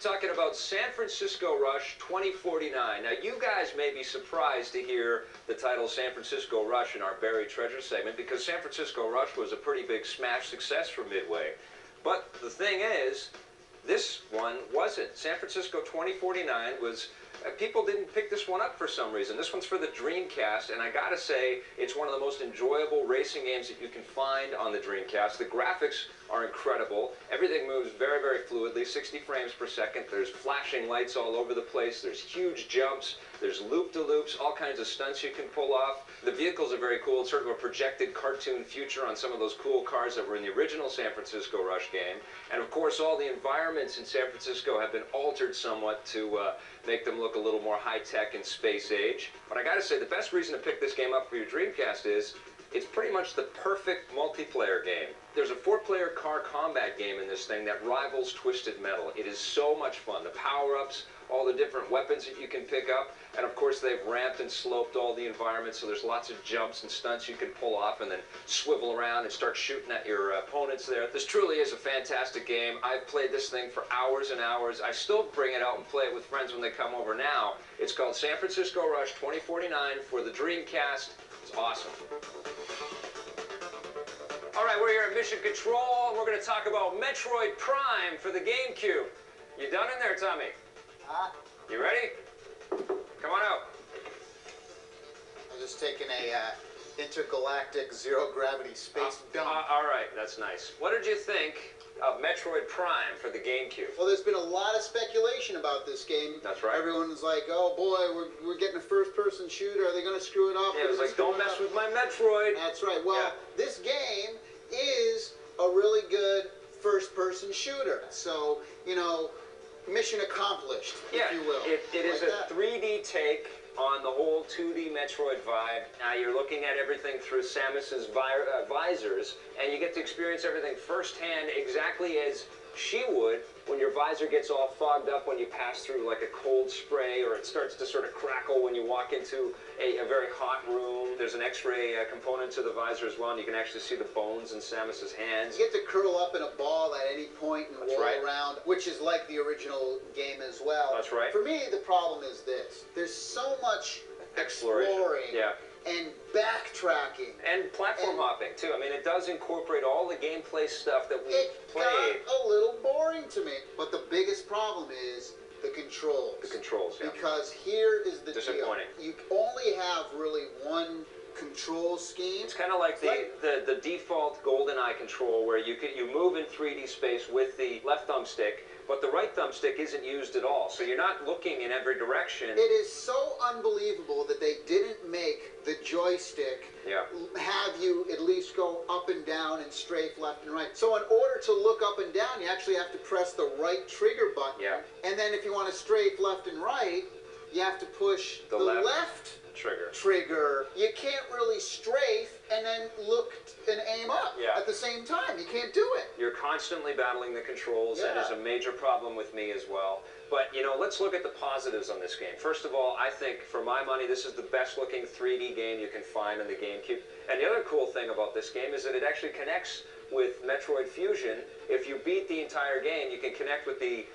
talking about San Francisco Rush 2049. Now, you guys may be surprised to hear the title San Francisco Rush in our Buried Treasure segment because San Francisco Rush was a pretty big smash success for Midway. But the thing is, this one wasn't. San Francisco 2049 was... people didn't pick this one up for some reason. This one's for the Dreamcast, and I gotta say, it's one of the most enjoyable racing games that you can find on the Dreamcast. The graphics are incredible. Everything moves very, very fluidly, 60 frames per second. There's flashing lights all over the place. There's huge jumps. There's loop-de-loops, all kinds of stunts you can pull off. The vehicles are very cool. It's sort of a projected cartoon future on some of those cool cars that were in the original San Francisco Rush game. And of course, all the environments in San Francisco have been altered somewhat to make them look a little more high-tech and space age. But I gotta say, the best reason to pick this game up for your Dreamcast is it's pretty much the perfect multiplayer game. There's a 4-player car combat game in this thing that rivals Twisted Metal. It is so much fun. The power-ups, all the different weapons that you can pick up, and of course they've ramped and sloped all the environments, so there's lots of jumps and stunts you can pull off and then swivel around and start shooting at your opponents there. This truly is a fantastic game. I've played this thing for hours and hours. I still bring it out and play it with friends when they come over now. It's called San Francisco Rush 2049 for the Dreamcast. It's awesome. All right, we're here at Mission Control, and we're going to talk about Metroid Prime for the GameCube. You done in there, Tommy? You ready? Come on out. I'm just taking a intergalactic zero-gravity space dump. All right, that's nice. What did you think of Metroid Prime for the GameCube? Well, there's been a lot of speculation about this game. That's right. Everyone's like, oh boy, we're getting a first-person shooter. Are they going to screw it up? Yeah, it was like, don't mess with my Metroid. That's right. Well, this game is a really good first-person shooter. So, you know, mission accomplished, if you will. It is a 3D take on the whole 2D Metroid vibe. Now you're looking at everything through Samus's visors, and you get to experience everything firsthand exactly as she would when your visor gets all fogged up when you pass through like a cold spray, or it starts to sort of crackle when you walk into a very hot room. There's an X-ray component to the visor as well, and you can actually see the bones in Samus's hands. You get to curl up in a ball at any point and roll around, which is like the original game as well. That's right. For me, the problem is this. There's so much exploring and backtracking. And platform hopping, too. I mean, it does incorporate all the gameplay stuff that we played. It got a little boring to me. But the biggest problem is the controls. The controls, yeah. Because here is the disappointing. deal. You only have really one control scheme. It's kind of like the default GoldenEye control where you move in 3D space with the left thumbstick, but the right thumbstick isn't used at all. So you're not looking in every direction. It is so unbelievable that they didn't make the joystick have you at least go up and down and strafe left and right. So in order to look up and down, you actually have to press the right trigger button. Yeah. And then if you want to strafe left and right, you have to push the left trigger. You can't really strafe and then look and aim up at the same time. You can't do it. You're constantly battling the controls. That is a major problem with me as well. But, you know, let's look at the positives on this game. First of all, I think, for my money, this is the best-looking 3D game you can find on the GameCube. And the other cool thing about this game is that it actually connects with Metroid Fusion. If you beat the entire game, you can connect with the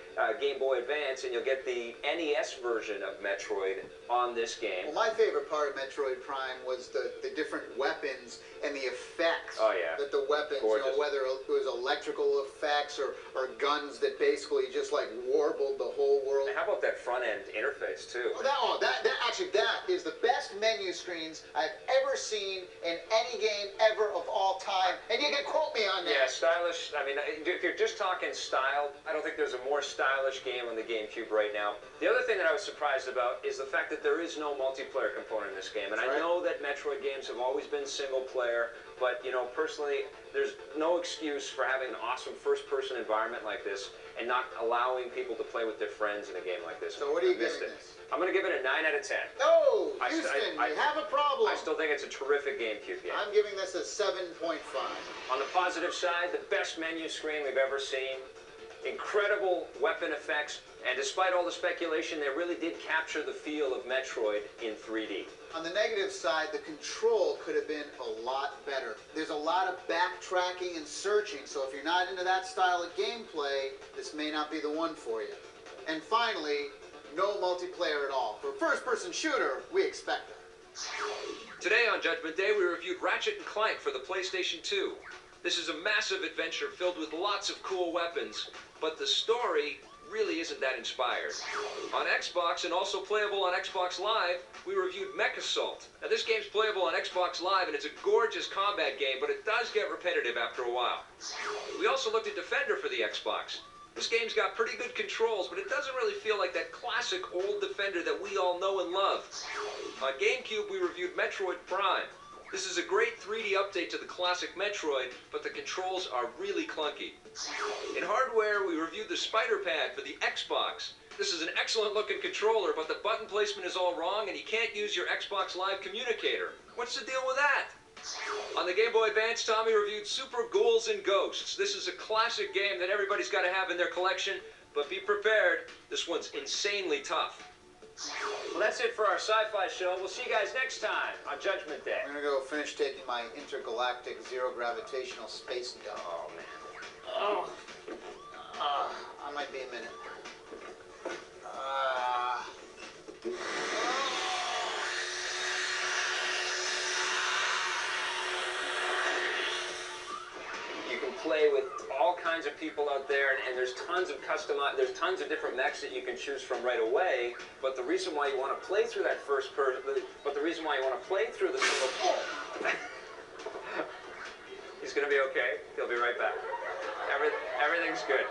Game Boy Advance, and you'll get the NES version of Metroid on this game. Well, my favorite part of Metroid Prime was the different weapons and the effects that the weapons, you know, whether it was electrical effects or guns that basically just like warbled the whole world. And how about that front-end interface, too? Well, that is the best menu screens I've ever seen in any game ever of all time. And you can quote me on that. Yeah, stylish. I mean, if you're just talking style, I don't think there's a more stylish game on the GameCube right now. The other thing that I was surprised about is the fact that there is no multiplayer component in this game. And I know that Metroid games have always been single player, but, you know, personally, there's no excuse for having an awesome first-person environment like this and not allowing people to play with their friends in a game like this. So what are you giving this? I'm going to give it a 9 out of 10. No, Houston, you have a problem. I still think it's a terrific GameCube game. I'm giving this a 7.5. On the positive side, the best menu screen we've ever seen. Incredible weapon effects, and despite all the speculation, they really did capture the feel of Metroid in 3D. On the negative side, the control could have been a lot better. There's a lot of backtracking and searching, so if you're not into that style of gameplay, this may not be the one for you. And finally, no multiplayer at all. For a first-person shooter, we expect it. Today on Judgment Day, we reviewed Ratchet & Clank for the PlayStation 2. This is a massive adventure filled with lots of cool weapons, but the story really isn't that inspired. On Xbox, and also playable on Xbox Live, we reviewed Mech Assault. Now, this game's playable on Xbox Live, and it's a gorgeous combat game, but it does get repetitive after a while. We also looked at Defender for the Xbox. This game's got pretty good controls, but it doesn't really feel like that classic old Defender that we all know and love. On GameCube, we reviewed Metroid Prime. This is a great 3D update to the classic Metroid, but the controls are really clunky. In hardware, we reviewed the Spider Pad for the Xbox. This is an excellent looking controller, but the button placement is all wrong and you can't use your Xbox Live communicator. What's the deal with that? On the Game Boy Advance, Tommy reviewed Super Ghouls and Ghosts. This is a classic game that everybody's got to have in their collection, but be prepared, this one's insanely tough. Well, that's it for our sci-fi show. We'll see you guys next time on Judgment Day. I'm gonna go finish taking my intergalactic zero-gravitational space dump. Oh, man. Oh. I might be a minute. You can play with all kinds of people out there, and there's tons of different mechs that you can choose from right away. But the reason why you want to play through that the reason why you want to play through the single. He's gonna be okay. He'll be right back. Everything's good.